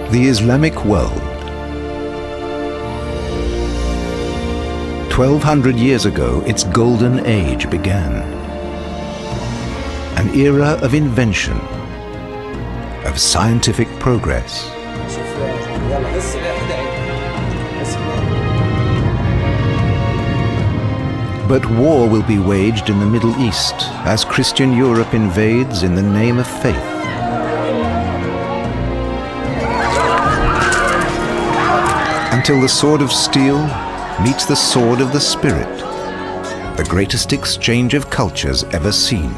The Islamic world. 1200 years ago, its golden age began. An era of invention, of scientific progress. But war will be waged in the Middle East as Christian Europe invades in the name of faith. Until the sword of steel meets the sword of the Spirit, the greatest exchange of cultures ever seen,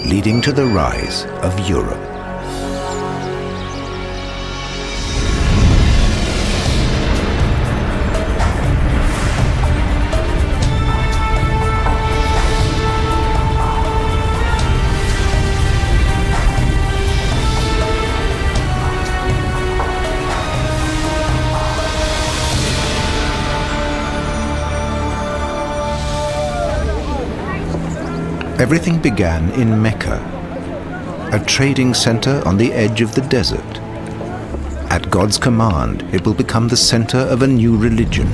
leading to the rise of Europe. Everything began in Mecca, a trading center on the edge of the desert. At God's command, it will become the center of a new religion.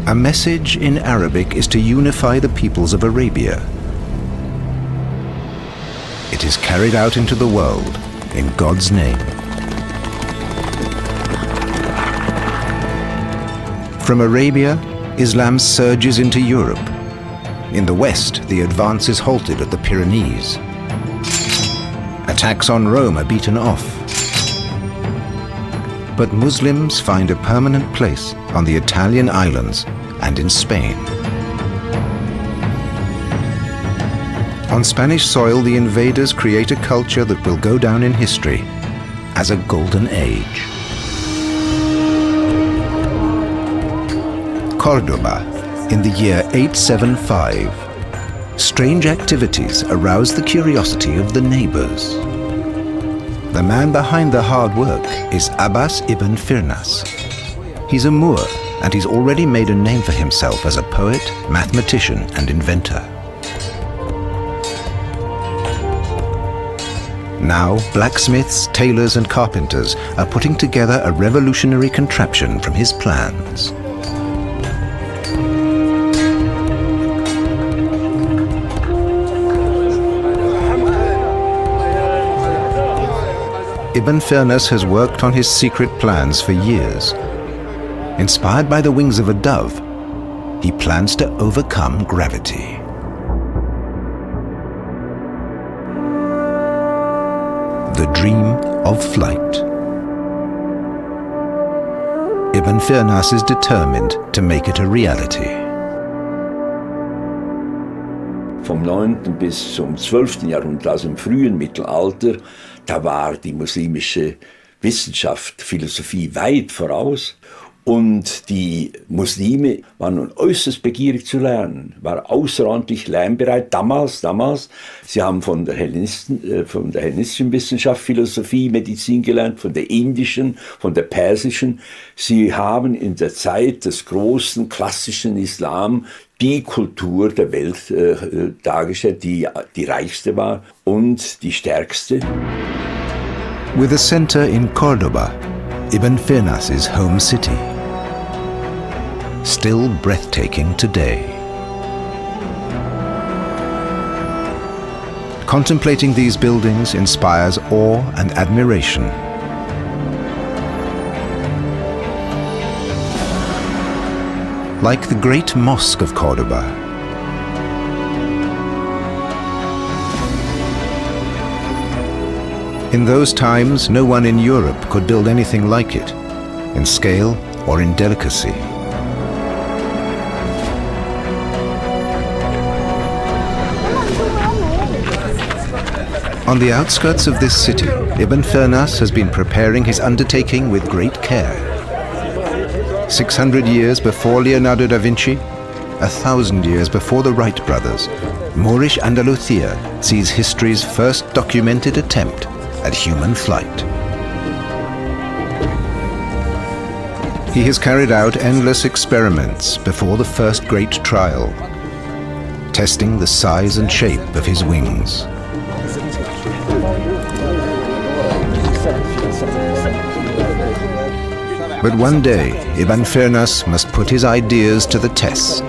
A message in Arabic is to unify the peoples of Arabia. It is carried out into the world in God's name. From Arabia, Islam surges into Europe. In the West, the advance is halted at the Pyrenees. Attacks on Rome are beaten off. But Muslims find a permanent place on the Italian islands and in Spain. On Spanish soil, the invaders create a culture that will go down in history as a golden age. Cordoba. In the year 875, strange activities aroused the curiosity of the neighbors. The man behind the hard work is Abbas ibn Firnas. He's a Moor, and he's already made a name for himself as a poet, mathematician, and inventor. Now, blacksmiths, tailors, and carpenters are putting together a revolutionary contraption from his plans. Ibn Firnas has worked on his secret plans for years. Inspired by the wings of a dove, he plans to overcome gravity. The dream of flight. Ibn Firnas is determined to make it a reality. Vom 9. bis zum 12. Jahrhundert, also im frühen Mittelalter, da war die muslimische Wissenschaft, Philosophie weit voraus. Und die Muslime waren nun äußerst begierig zu lernen, war außerordentlich lernbereit damals. Sie haben von der hellenistischen Wissenschaft Philosophie, Medizin gelernt, von der indischen, von der persischen. Sie haben in der Zeit des großen klassischen Islam die Kultur der Welt dargestellt, die reichste war und die stärkste. With a center in Cordoba, Ibn Firnas' home city. Still breathtaking today. Contemplating these buildings inspires awe and admiration. Like the great mosque of Cordoba. In those times, no one in Europe could build anything like it, in scale or in delicacy. On the outskirts of this city, Ibn Firnas has been preparing his undertaking with great care. 600 years before Leonardo da Vinci, 1,000 years before the Wright brothers, Moorish Andalusia sees history's first documented attempt at human flight. He has carried out endless experiments before the first great trial, testing the size and shape of his wings. But one day, Ibn Firnas must put his ideas to the test.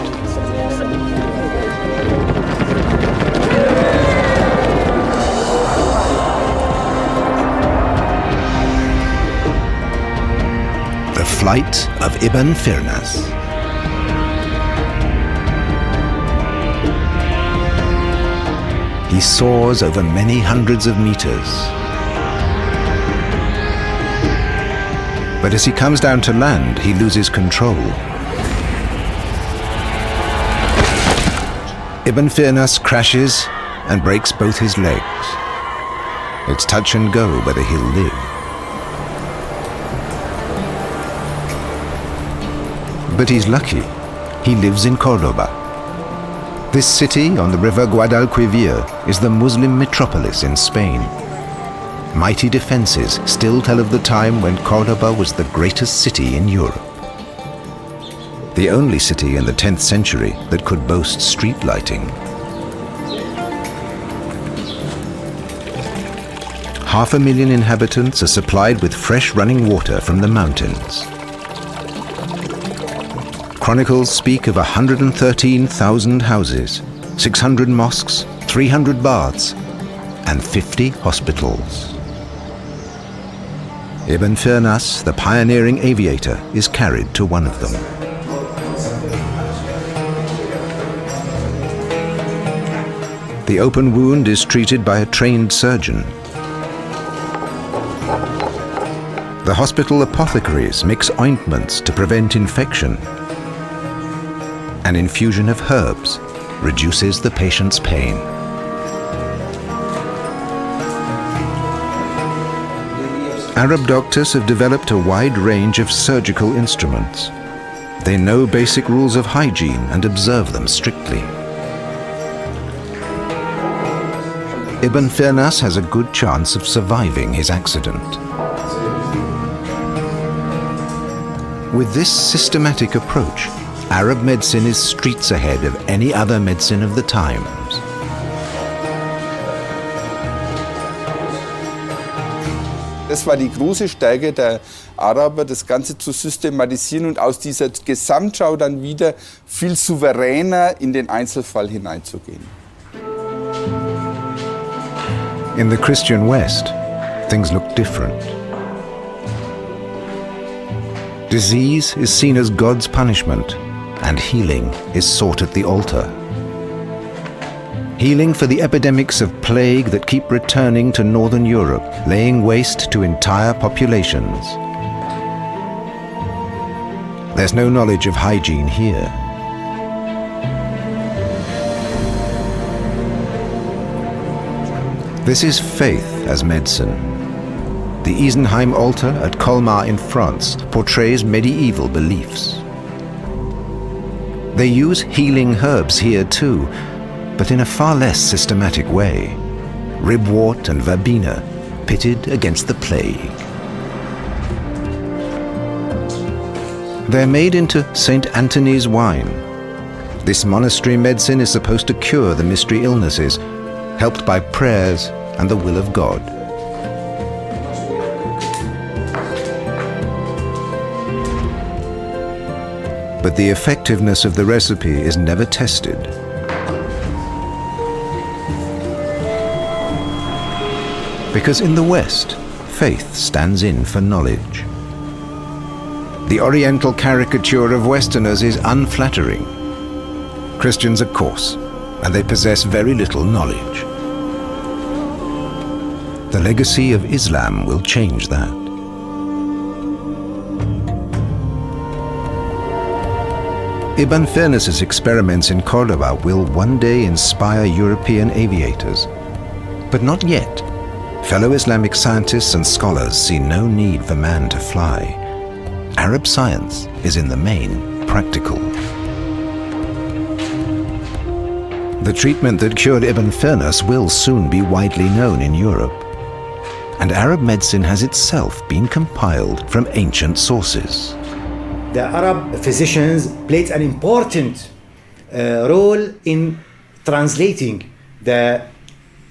The flight of Ibn Firnas. He soars over many hundreds of meters. But as he comes down to land, he loses control. Ibn Firnas crashes and breaks both his legs. It's touch and go whether he'll live. But he's lucky. He lives in Cordoba. This city on the river Guadalquivir is the Muslim metropolis in Spain. Mighty defenses still tell of the time when Cordoba was the greatest city in Europe. The only city in the 10th century that could boast street lighting. 500,000 inhabitants are supplied with fresh running water from the mountains. Chronicles speak of 113,000 houses, 600 mosques, 300 baths, and 50 hospitals. Ibn Firnas, the pioneering aviator, is carried to one of them. The open wound is treated by a trained surgeon. The hospital apothecaries mix ointments to prevent infection. An infusion of herbs reduces the patient's pain. Arab doctors have developed a wide range of surgical instruments. They know basic rules of hygiene and observe them strictly. Ibn Firnas has a good chance of surviving his accident. With this systematic approach, Arab medicine is streets ahead of any other medicine of the times. Das war die große Stärke der Araber, das Ganze zu systematisieren und aus dieser Gesamtschau dann wieder viel souveräner in den Einzelfall hineinzugehen. In the Christian West, things look different. Disease is seen as God's punishment, and healing is sought at the altar. Healing for the epidemics of plague that keep returning to Northern Europe, laying waste to entire populations. There's no knowledge of hygiene here. This is faith as medicine. The Isenheim altar at Colmar in France portrays medieval beliefs. They use healing herbs here too, but in a far less systematic way. Ribwort and verbena pitted against the plague. They're made into St. Anthony's wine. This monastery medicine is supposed to cure the mystery illnesses, helped by prayers and the will of God. But the effectiveness of the recipe is never tested. Because in the West, faith stands in for knowledge. The Oriental caricature of Westerners is unflattering. Christians are coarse, and they possess very little knowledge. The legacy of Islam will change that. Ibn Firnas's experiments in Cordoba will one day inspire European aviators. But not yet. Fellow Islamic scientists and scholars see no need for man to fly. Arab science is in the main practical. The treatment that cured Ibn Firnas will soon be widely known in Europe. And Arab medicine has itself been compiled from ancient sources. The Arab physicians played an important role in translating the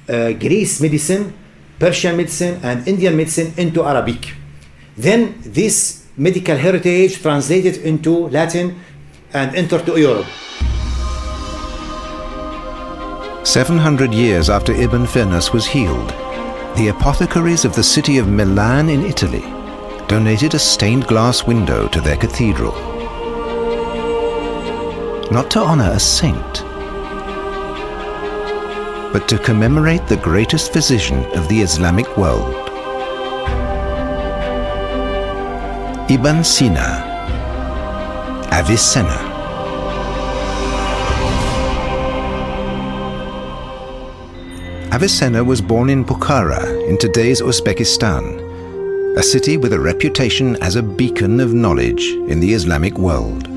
Greece medicine, Persian medicine, and Indian medicine into Arabic. Then this medical heritage translated into Latin and entered to Europe. 700 years after Ibn Firnas was healed, the apothecaries of the city of Milan in Italy donated a stained glass window to their cathedral. Not to honor a saint, but to commemorate the greatest physician of the Islamic world. Ibn Sina, Avicenna. Avicenna was born in Bukhara in today's Uzbekistan, a city with a reputation as a beacon of knowledge in the Islamic world.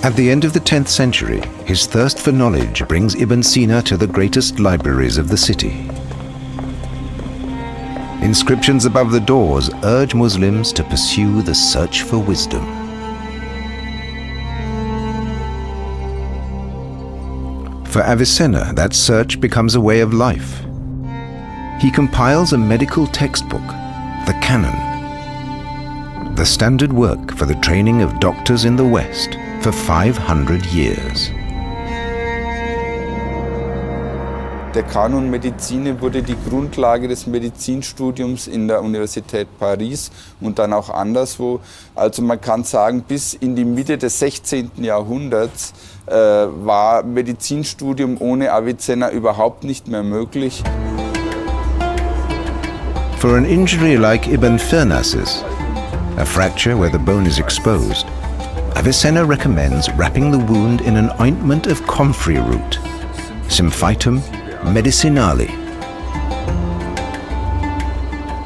At the end of the 10th century, his thirst for knowledge brings Ibn Sina to the greatest libraries of the city. Inscriptions above the doors urge Muslims to pursue the search for wisdom. For Avicenna, that search becomes a way of life. He compiles a medical textbook, the Canon, the standard work for the training of doctors in the West for 500 years. Der Kanon Medizine wurde die Grundlage des Medizinstudiums in der Universität Paris und dann auch anderswo. Also man kann sagen, bis in die Mitte des 16. Jahrhunderts war Medizinstudium ohne Avicenna überhaupt nicht mehr möglich. For an injury like Ibn Firnas's, a fracture where the bone is exposed, Avicenna recommends wrapping the wound in an ointment of comfrey root, Symphytum medicinale.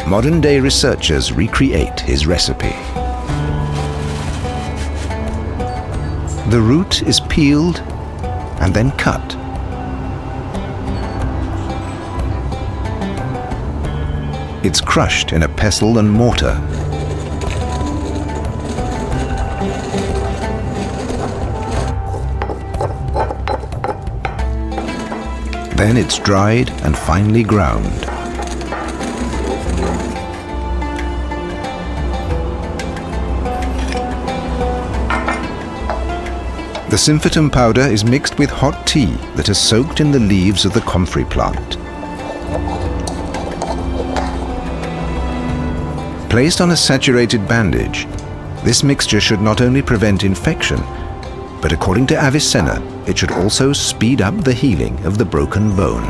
Modern-day researchers recreate his recipe. The root is peeled and then cut. It's crushed in a pestle and mortar. Then it's dried and finely ground. The symphytum powder is mixed with hot tea that is soaked in the leaves of the comfrey plant. Placed on a saturated bandage, this mixture should not only prevent infection, but according to Avicenna, it should also speed up the healing of the broken bone.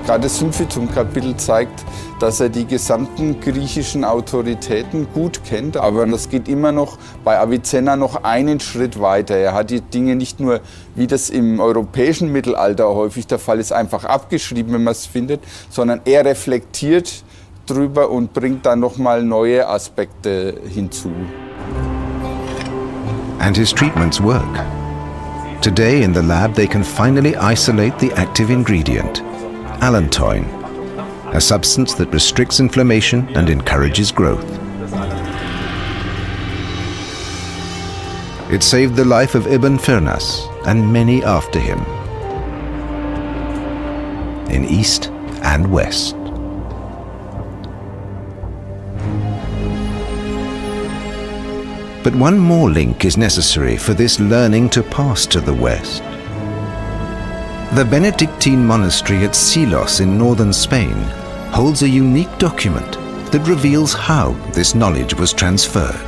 Gerade das Symphytum-Kapitel zeigt, dass die gesamten griechischen Autoritäten gut kennt, aber das geht immer noch bei Avicenna noch einen Schritt weiter. Er hat die Dinge nicht nur, wie das im europäischen Mittelalter häufig der Fall ist, einfach abgeschrieben, wenn man es findet, sondern er reflektiert drüber und bringt dann nochmal neue Aspekte hinzu. And his treatments work. Today in the lab they can finally isolate the active ingredient, allantoin, a substance that restricts inflammation and encourages growth. It saved the life of Ibn Firnas and many after him, in East and West. But one more link is necessary for this learning to pass to the West. The Benedictine monastery at Silos in northern Spain holds a unique document that reveals how this knowledge was transferred.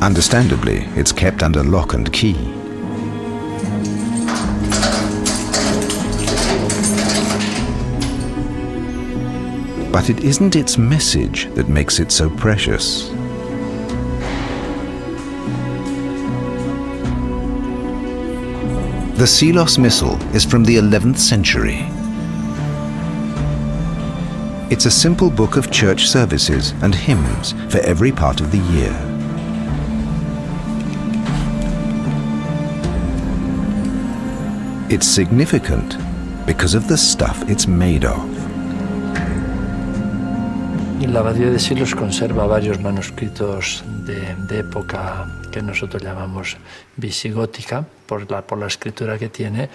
Understandably, it's kept under lock and key. But it isn't its message that makes it so precious. The Silos Missal is from the 11th century. It's a simple book of church services and hymns for every part of the year. It's significant because of the stuff it's made of. Y la abadía de Silos conserva varios manuscritos de época que nosotros llamamos visigótica, por la escritura que tiene,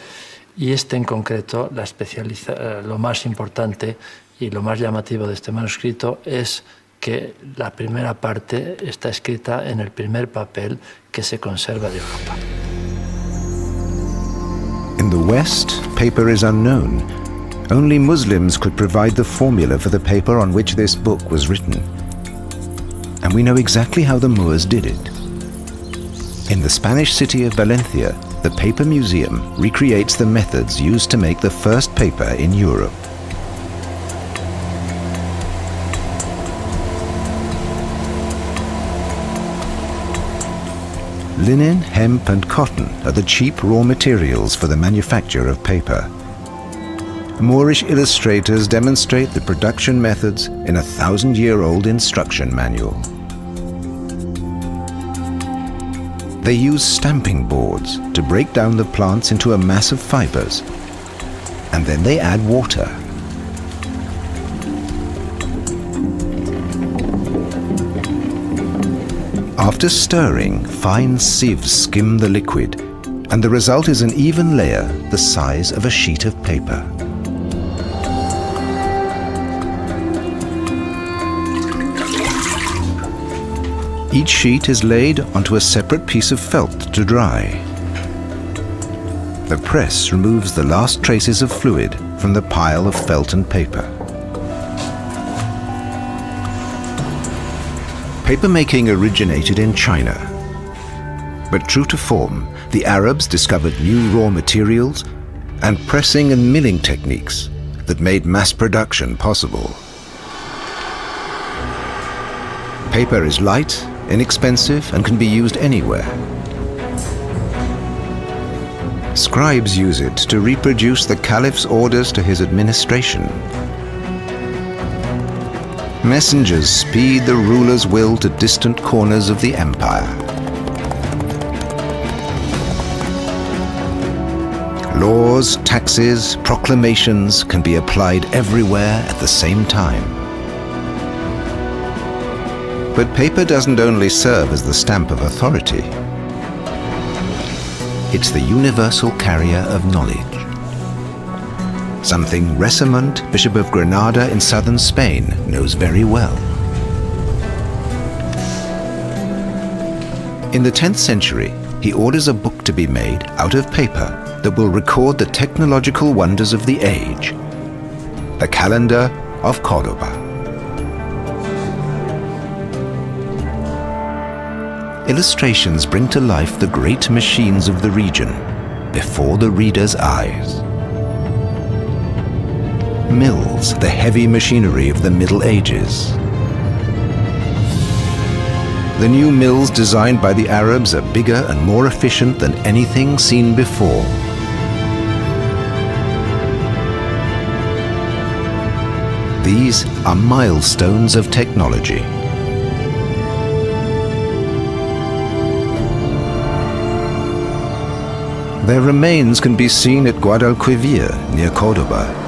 y este en concreto, lo más importante y lo más llamativo de este manuscrito es que la primera parte está escrita en el primer papel que se conserva de Europa. In the West, paper is unknown. Only Muslims could provide the formula for the paper on which this book was written. And we know exactly how the Moors did it. In the Spanish city of Valencia, the Paper Museum recreates the methods used to make the first paper in Europe. Linen, hemp and cotton are the cheap raw materials for the manufacture of paper. Moorish illustrators demonstrate the production methods in a 1,000-year-old instruction manual. They use stamping boards to break down the plants into a mass of fibers, and then they add water. After stirring, fine sieves skim the liquid, and the result is an even layer the size of a sheet of paper. Each sheet is laid onto a separate piece of felt to dry. The press removes the last traces of fluid from the pile of felt and paper. Papermaking originated in China. But true to form, the Arabs discovered new raw materials and pressing and milling techniques that made mass production possible. Paper is light, inexpensive, and can be used anywhere. Scribes use it to reproduce the caliph's orders to his administration. Messengers speed the ruler's will to distant corners of the empire. Laws, taxes, proclamations can be applied everywhere at the same time. But paper doesn't only serve as the stamp of authority. It's the universal carrier of knowledge. Something Resimond, Bishop of Granada in southern Spain, knows very well. In the 10th century, he orders a book to be made out of paper that will record the technological wonders of the age, the Calendar of Cordoba. Illustrations bring to life the great machines of the region before the reader's eyes. Mills, the heavy machinery of the Middle Ages. The new mills designed by the Arabs are bigger and more efficient than anything seen before. These are milestones of technology. Their remains can be seen at Guadalquivir, near Cordoba.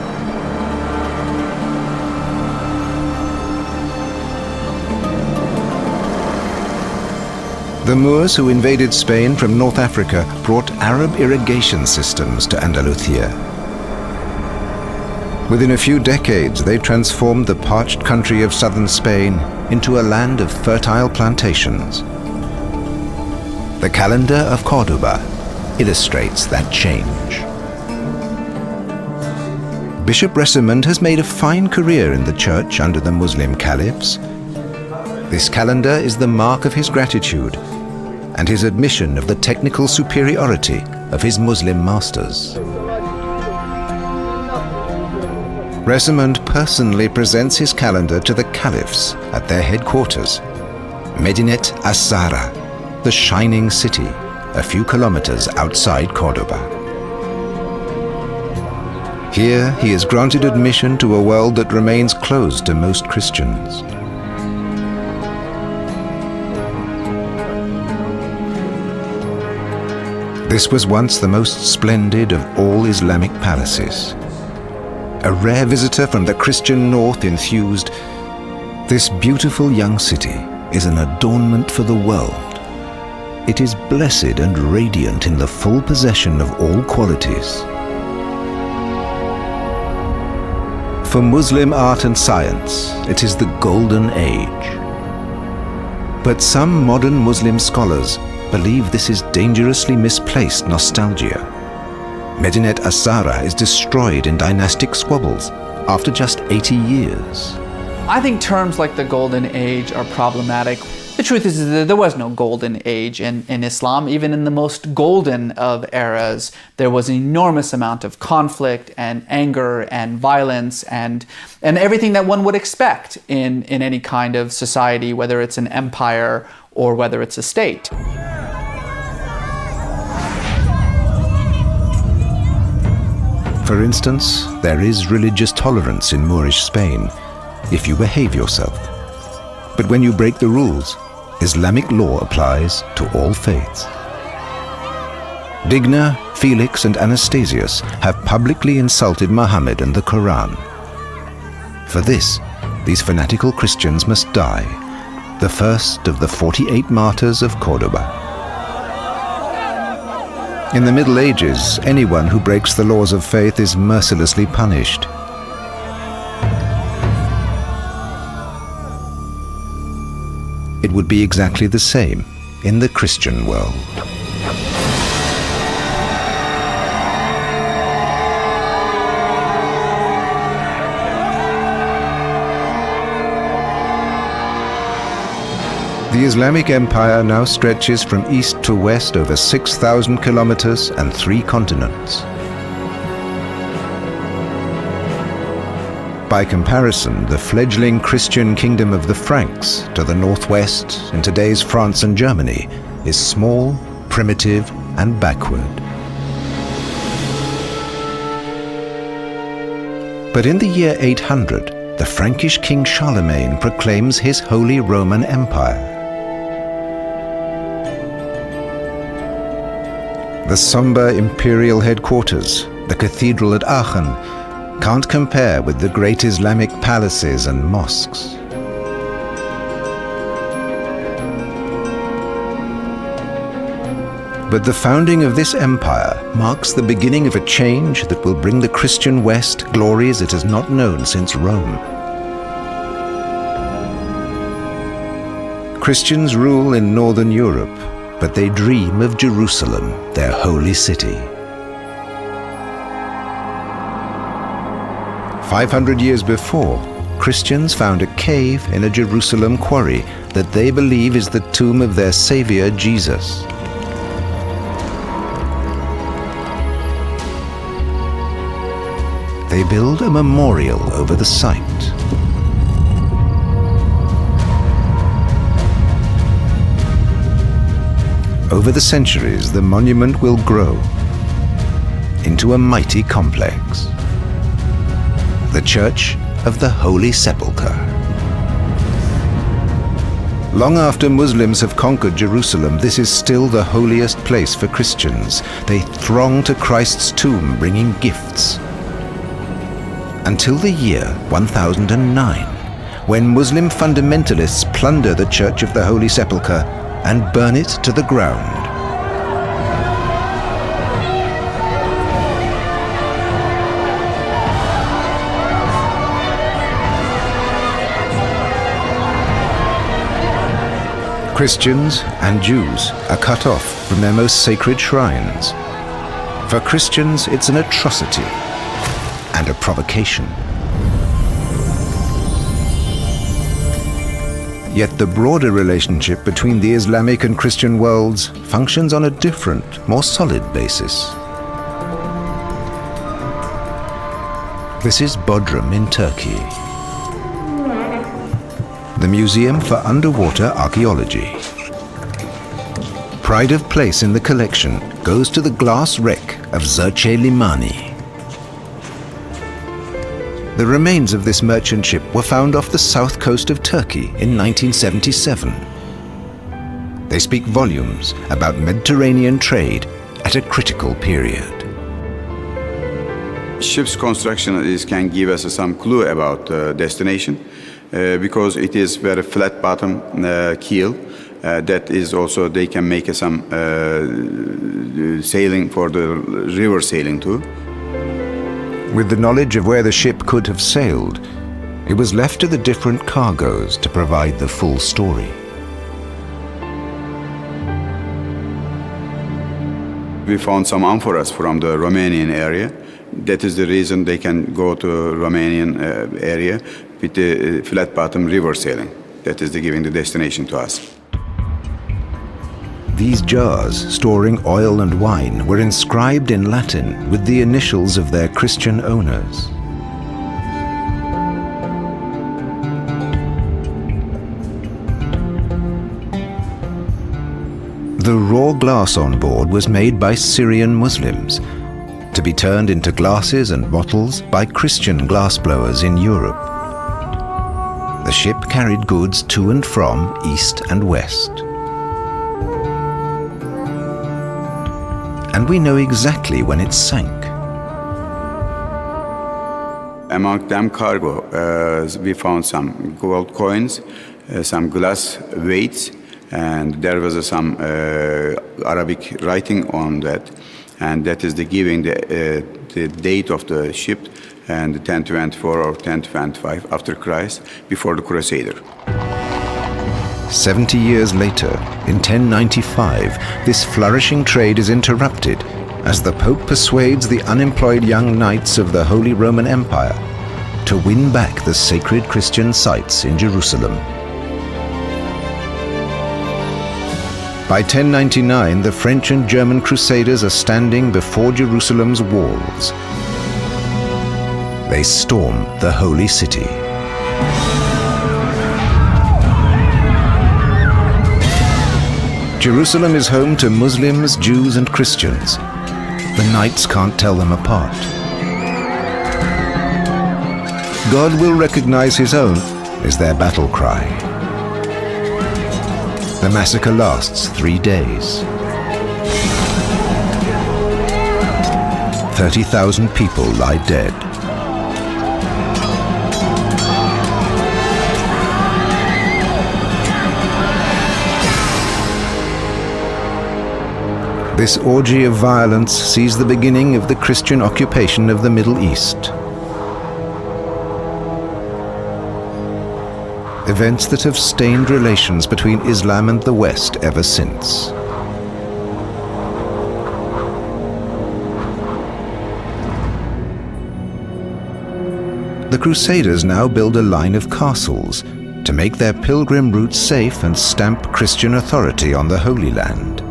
The Moors who invaded Spain from North Africa brought Arab irrigation systems to Andalusia. Within a few decades, they transformed the parched country of southern Spain into a land of fertile plantations. The Calendar of Cordoba illustrates that change. Bishop Resimond has made a fine career in the church under the Muslim caliphs. This calendar is the mark of his gratitude and his admission of the technical superiority of his Muslim masters. Resimond personally presents his calendar to the caliphs at their headquarters, Medinet As-Zahra, the shining city, a few kilometers outside Cordoba. Here he is granted admission to a world that remains closed to most Christians. This was once the most splendid of all Islamic palaces. A rare visitor from the Christian north enthused, This beautiful young city is an adornment for the world. It is blessed and radiant in the full possession of all qualities. For Muslim art and science, it is the golden age. But some modern Muslim scholars believe this is dangerously misplaced nostalgia. Medinet Asara is destroyed in dynastic squabbles after just 80 years. I think terms like the Golden Age are problematic. The truth is that there was no Golden Age in Islam. Even in the most golden of eras, there was an enormous amount of conflict and anger and violence and everything that one would expect in any kind of society, whether it's an empire or whether it's a state. For instance, there is religious tolerance in Moorish Spain, if you behave yourself. But when you break the rules, Islamic law applies to all faiths. Digna, Felix and Anastasius have publicly insulted Muhammad and the Quran. For this, these fanatical Christians must die, the first of the 48 martyrs of Cordoba. In the Middle Ages, anyone who breaks the laws of faith is mercilessly punished. It would be exactly the same in the Christian world. The Islamic Empire now stretches from east to west over 6,000 kilometers and 3 continents. By comparison, the fledgling Christian kingdom of the Franks to the northwest in today's France and Germany is small, primitive, and backward. But in the year 800, the Frankish king Charlemagne proclaims his Holy Roman Empire. The somber imperial headquarters, the cathedral at Aachen, can't compare with the great Islamic palaces and mosques. But the founding of this empire marks the beginning of a change that will bring the Christian West glories it has not known since Rome. Christians rule in northern Europe, but they dream of Jerusalem, their holy city. 500 years before, Christians found a cave in a Jerusalem quarry that they believe is the tomb of their Savior Jesus. They build a memorial over the site. Over the centuries, the monument will grow into a mighty complex, the Church of the Holy Sepulchre. Long after Muslims have conquered Jerusalem, this is still the holiest place for Christians. They throng to Christ's tomb, bringing gifts. Until the year 1009, when Muslim fundamentalists plunder the Church of the Holy Sepulchre and burn it to the ground. Christians and Jews are cut off from their most sacred shrines. For Christians, it's an atrocity and a provocation. Yet the broader relationship between the Islamic and Christian worlds functions on a different, more solid basis. This is Bodrum in Turkey, the Museum for Underwater Archaeology. Pride of place in the collection goes to the glass wreck of Zerce Limani. The remains of this merchant ship were found off the south coast of Turkey in 1977. They speak volumes about Mediterranean trade at a critical period. Ships construction can give us some clue about destination. because it is very flat bottom keel. That is also, they can make some sailing for the river sailing too. With the knowledge of where the ship could have sailed, it was left to the different cargoes to provide the full story. We found some amphoras from the Romanian area. That is the reason they can go to Romanian area with the flat bottom river sailing. That is giving the destination to us. These jars, storing oil and wine, were inscribed in Latin with the initials of their Christian owners. The raw glass on board was made by Syrian Muslims, to be turned into glasses and bottles by Christian glassblowers in Europe. The ship carried goods to and from east and west. And we know exactly when it sank. Among them cargo, we found some gold coins, some glass weights, and there was some Arabic writing on that, and that is giving the date of the ship, and 1024 or 1025 after Christ, before the Crusader. 70 years later, in 1095, this flourishing trade is interrupted as the Pope persuades the unemployed young knights of the Holy Roman Empire to win back the sacred Christian sites in Jerusalem. By 1099, the French and German Crusaders are standing before Jerusalem's walls. They storm the Holy City. Jerusalem is home to Muslims, Jews, and Christians. The knights can't tell them apart. God will recognize his own is their battle cry. The massacre lasts 3 days. 30,000 people lie dead. This orgy of violence sees the beginning of the Christian occupation of the Middle East. Events that have stained relations between Islam and the West ever since. The Crusaders now build a line of castles to make their pilgrim route safe and stamp Christian authority on the Holy Land.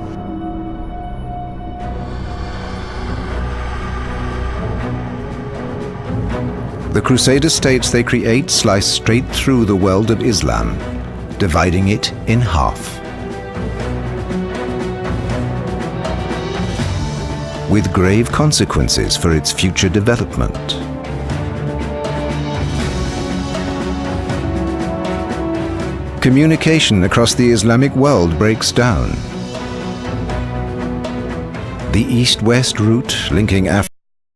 The Crusader states they create slice straight through the world of Islam, dividing it in half. With grave consequences for its future development. Communication across the Islamic world breaks down. The east-west route linking Africa